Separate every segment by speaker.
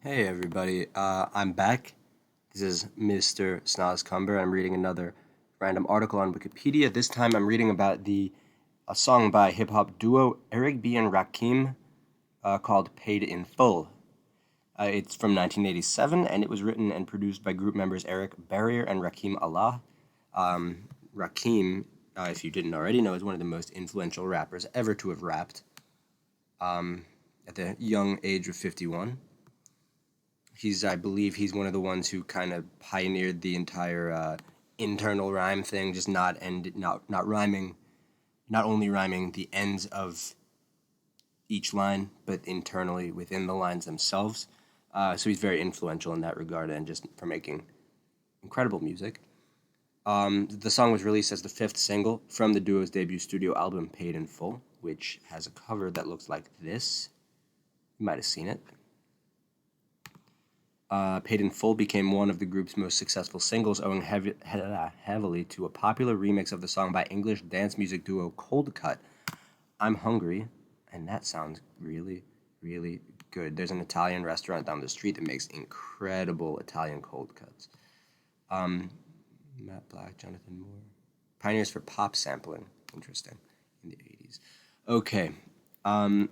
Speaker 1: Hey everybody, I'm back. This is Mr. Snozcumber. I'm reading another random article on Wikipedia. This time I'm reading about a song by hip hop duo Eric B and Rakim called "Paid in Full." It's from 1987 and it was written and produced by group members Eric Barrier and Rakim Allah. Rakim, if you didn't already know, is one of the most influential rappers ever to have rapped at the young age of 51. I believe he's one of the ones who kind of pioneered the entire internal rhyme thing, just not rhyming, not only rhyming the ends of each line, but internally within the lines themselves. So he's very influential in that regard, and just for making incredible music. The song was released as the fifth single from the duo's debut studio album, "Paid in Full," which has a cover that looks like this. You might have seen it. "Paid in Full" became one of the group's most successful singles, owing heavily to a popular remix of the song by English dance music duo Cold Cut. I'm hungry, and that sounds really, really good. There's an Italian restaurant down the street that makes incredible Italian cold cuts. Matt Black, Jonathan Moore. Pioneers for pop sampling. Interesting. In the 80s. Okay.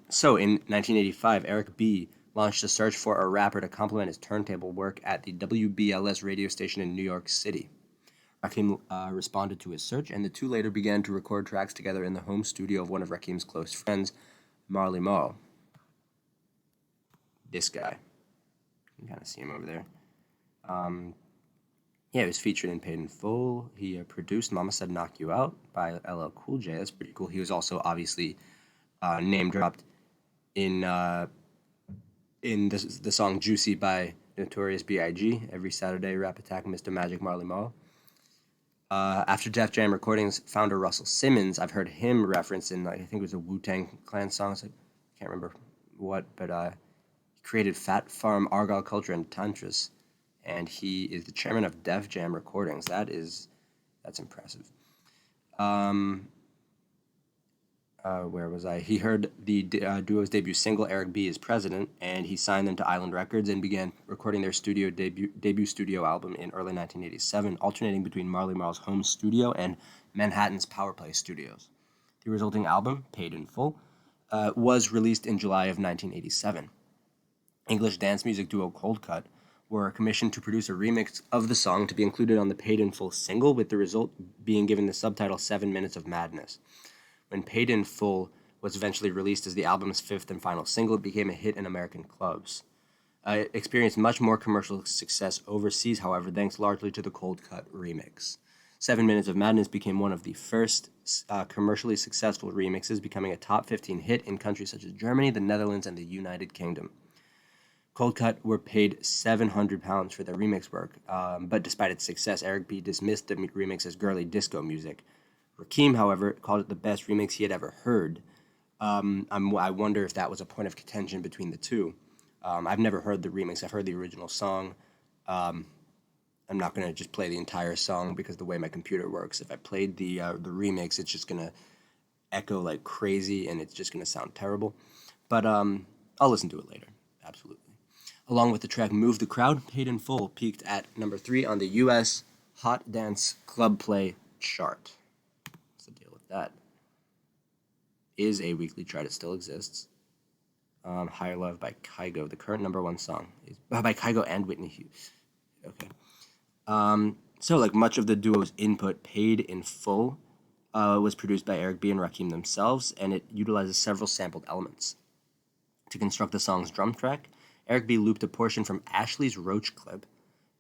Speaker 1: So in 1985, Eric B. launched a search for a rapper to complement his turntable work at the WBLS radio station in New York City. Rakim responded to his search, and the two later began to record tracks together in the home studio of one of Rakim's close friends, Marley Marl. This guy. You can kind of see him over there. He was featured in Paid in Full. He produced Mama Said Knock You Out by LL Cool J. That's pretty cool. He was also obviously name dropped in the song Juicy by Notorious B.I.G. Every Saturday, Rap Attack, Mr. Magic, Marley Marl. After Def Jam Recordings founder Russell Simmons, I've heard him referenced in, I think it was a Wu-Tang Clan song. I can't remember what, but he created Fat Farm, Argyle Culture, and Tantras, and he is the chairman of Def Jam Recordings. That's impressive. Where was I? He heard the duo's debut single, Eric B. is President, and he signed them to Island Records and began recording their debut studio album in early 1987, alternating between Marley Marl's home studio and Manhattan's Power Play Studios. The resulting album, Paid in Full, was released in July of 1987. English dance music duo Cold Cut were commissioned to produce a remix of the song to be included on the Paid in Full single, with the result being given the subtitle 7 Minutes of Madness. When Paid in Full was eventually released as the album's fifth and final single, it became a hit in American clubs. It experienced much more commercial success overseas, however, thanks largely to the Cold Cut remix. 7 Minutes of Madness became one of the first commercially successful remixes, becoming a top 15 hit in countries such as Germany, the Netherlands, and the United Kingdom. Cold Cut were paid £700 for their remix work, but despite its success, Eric B. dismissed the remix as girly disco music. Rakim, however, called it the best remix he had ever heard. I wonder if that was a point of contention between the two. I've never heard the remix. I've heard the original song. I'm not going to just play the entire song because the way my computer works, if I played the remix, it's just going to echo like crazy and it's just going to sound terrible. But I'll listen to it later. Absolutely. Along with the track Move the Crowd, Paid in Full peaked at number 3 on the U.S. Hot Dance Club Play chart. That is a weekly chart. It still exists. Higher Love by Kygo. The current number 1 song is by Kygo and Whitney Hughes. Okay. So, like much of the duo's input, Paid in Full was produced by Eric B. and Rakim themselves, and it utilizes several sampled elements. To construct the song's drum track, Eric B. looped a portion from Ashley's Roach Clip,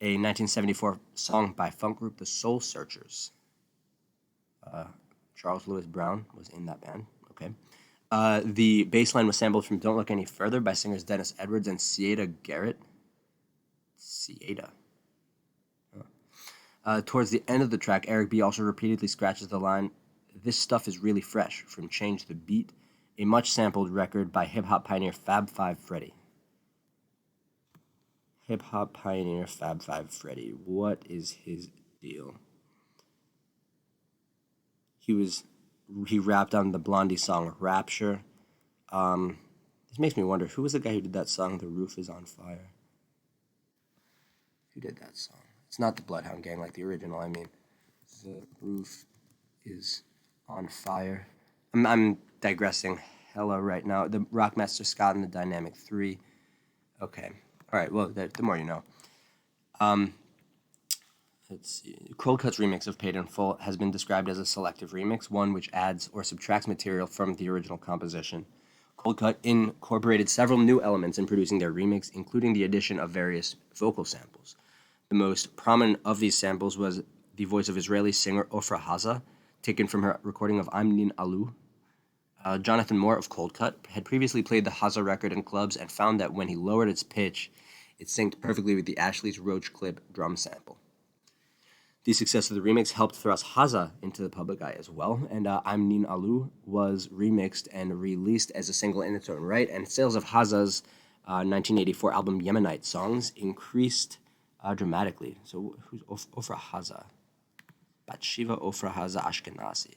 Speaker 1: a 1974 song by funk group The Soul Searchers. Charles Lewis Brown was in that band. Okay. The bass line was sampled from Don't Look Any Further by singers Dennis Edwards and Cieda Garrett. Cieda. Towards the end of the track, Eric B. also repeatedly scratches the line, "This stuff is really fresh," from Change the Beat, a much-sampled record by hip-hop pioneer Fab Five Freddy. Hip-hop pioneer Fab Five Freddy. What is his deal? He rapped on the Blondie song Rapture. This makes me wonder, who was the guy who did that song, The Roof is on Fire? Who did that song? It's not the Bloodhound Gang like the original. I mean, the roof is on fire. I'm digressing hella right now. The Rockmaster Scott and the Dynamic 3. Okay. All right. Well, the more you know. Let's see. Cold Cut's remix of Paid in Full has been described as a selective remix, one which adds or subtracts material from the original composition. Cold Cut incorporated several new elements in producing their remix, including the addition of various vocal samples. The most prominent of these samples was the voice of Israeli singer Ofra Haza, taken from her recording of I'm Nin Alu. Jonathan Moore of Cold Cut had previously played the Haza record in clubs and found that when he lowered its pitch, it synced perfectly with the Ashley's Roach Clip drum sample. The success of the remix helped thrust Haza into the public eye as well, and I'm Nin Alu was remixed and released as a single in its own right, and sales of Haza's 1984 album Yemenite songs increased dramatically. So who's Ofra Haza? Batshiva Ofra Haza Ashkenazi.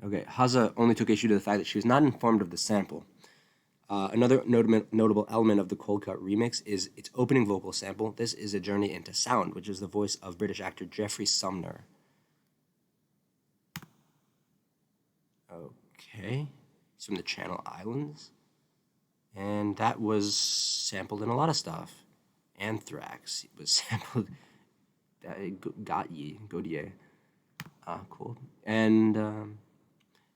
Speaker 1: Okay, Haza only took issue to the fact that she was not informed of the sample. Another notable element of the Cold Cut remix is its opening vocal sample. This is a journey into sound, which is the voice of British actor Jeffrey Sumner. Okay, he's from the Channel Islands. And that was sampled in a lot of stuff. Anthrax was sampled. Gaudier. Cool. And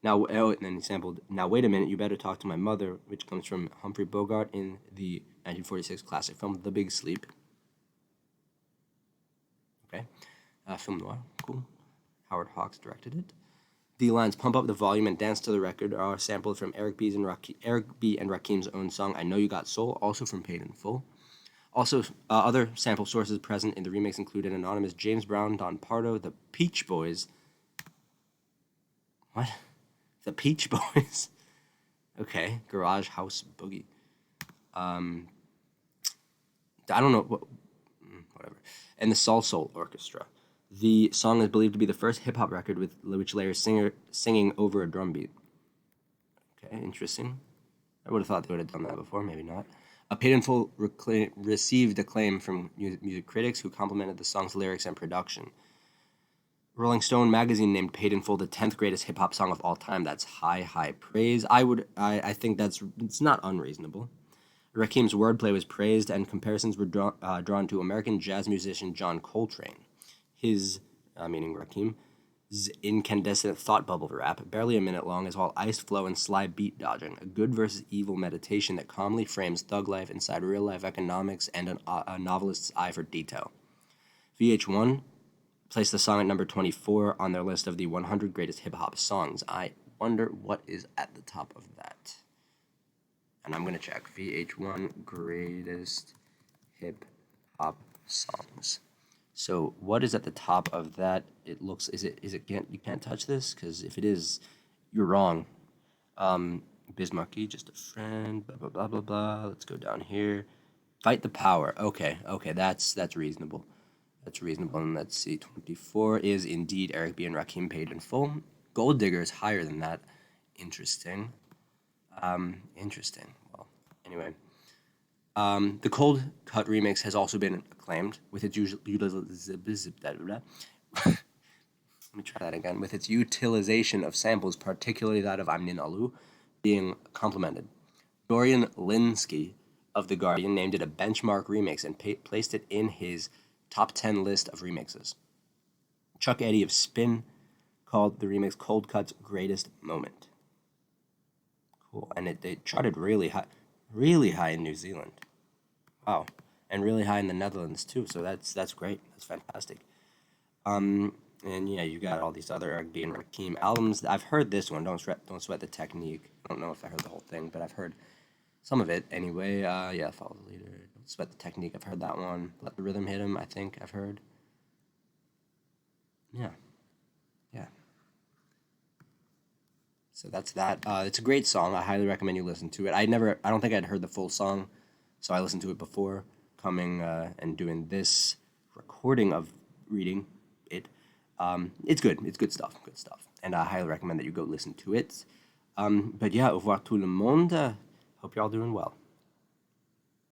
Speaker 1: and then he sampled Now Wait a Minute, You Better Talk to My Mother, which comes from Humphrey Bogart in the 1946 classic film The Big Sleep. Okay. Film noir. Cool. Howard Hawks directed it. The lines Pump Up the Volume and Dance to the Record are sampled from Eric B. and Rakim's own song I Know You Got Soul, also from Paid in Full. Also, other sample sources present in the remix include an anonymous James Brown, Don Pardo, the Peach Boys. What? The Peach Boys? Okay, Garage House Boogie. I don't know, whatever. And the Soul Orchestra. The song is believed to be the first hip-hop record with which layers singing over a drum beat. Okay, interesting. I would have thought they would have done that before, maybe not. Paid in Full received acclaim from music critics who complimented the song's lyrics and production. Rolling Stone magazine named Paid in Full the 10th greatest hip-hop song of all time. That's high praise. I think it's not unreasonable. Rakim's wordplay was praised, and comparisons were drawn to American jazz musician John Coltrane. His, meaning Rakim's incandescent thought bubble rap, barely a minute long, is all ice flow and sly beat dodging, a good versus evil meditation that calmly frames thug life inside real-life economics and a novelist's eye for detail. VH1 placed the song at number 24 on their list of the 100 greatest hip-hop songs. I wonder what is at the top of that. And I'm going to check. VH1 greatest hip-hop songs. So what is at the top of that? It looks, you can't touch this? Because if it is, you're wrong. Bismarcky, Just a Friend, blah, blah, blah, blah, blah. Let's go down here. Fight the Power. Okay, that's reasonable. That's reasonable. And let's see, 24 is indeed Eric B. and Rakim Paid in Full. Gold Digger is higher than that. Interesting. Interesting. Well, anyway. The Cold Cut remix has also been acclaimed with its with its utilization of samples, particularly that of I'm Nin Alu, being complimented. Dorian Linsky of The Guardian named it a benchmark remix and placed it in his top 10 list of remixes. Chuck Eddy of Spin called the remix Cold Cut's greatest moment. Cool, and it charted really high in New Zealand. Wow, and really high in the Netherlands too. So that's great. That's fantastic. And yeah, you got all these other Eric B. and Rakim albums. I've heard this one. Don't sweat the technique. I don't know if I heard the whole thing, but I've heard some of it anyway. Yeah, Follow the Leader. Don't Sweat the Technique. I've heard that one. Let the Rhythm Hit Him. I think I've heard. Yeah. So that's that. It's a great song. I highly recommend you listen to it. I don't think I'd heard the full song, so I listened to it before coming and doing this recording of reading it. It's good. It's good stuff. And I highly recommend that you go listen to it. But yeah, au revoir tout le monde. Hope you're all doing well.